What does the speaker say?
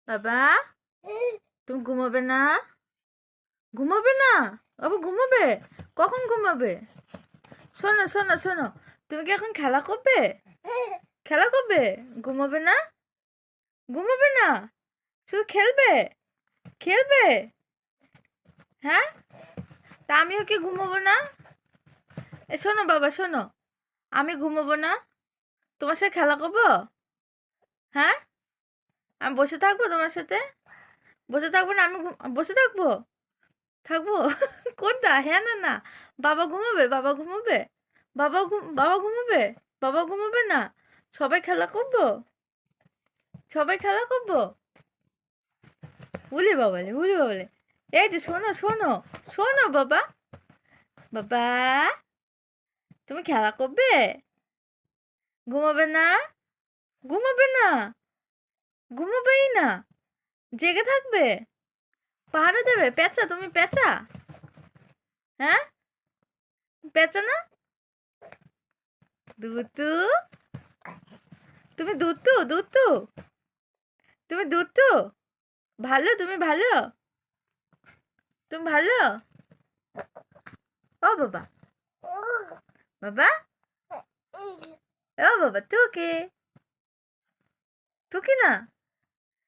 বাবা, তুমি ঘুমাবে না? ঘুমাবে না? বাবা ঘুমাবে? কখন ঘুমাবে? শোনো শোনো শোনো, তুমি কি এখন খেলা করবে? খেলা করবে? ঘুমাবে না? ঘুমাবে না? শুধু খেলবে? খেলবে? হ্যাঁ, তা আমিও কি ঘুমাবো না? শোনো বাবা শোনো, আমি ঘুমাবো না, তোমার সাথে খেলা করবো। হ্যাঁ, আমি বসে থাকবো তোমার সাথে। বসে থাকবো না, আমি বসে থাকবো। থাকবো। কোনটা, হ্যাঁ না না? বাবা ঘুমাবে, বাবা ঘুমাবে। বাবা ঘুমাবে। বাবা ঘুমাবে না? সবাই খেলা করবো। সবাই খেলা করবো। উলি বাবালে, উলি বাবালে। এই যে শোনো শোনো, শোনো বাবা। বাবা, তুমি খেলা করবে? ঘুমাবে না? ঘুমাবে না? ঘুমাবেই না? জেগে থাকবে? পাহারা দেবে? পেঁচা, তুমি পেঁচা? হ্যাঁ, পেঁচা না? দুতু, তুমি দুতু, দুতু, তুমি দুতু। ভালো, তুমি ভালো? তুমি ভালো? ও বাবা, বাবা, ও বাবা, টুকি, টুকি না?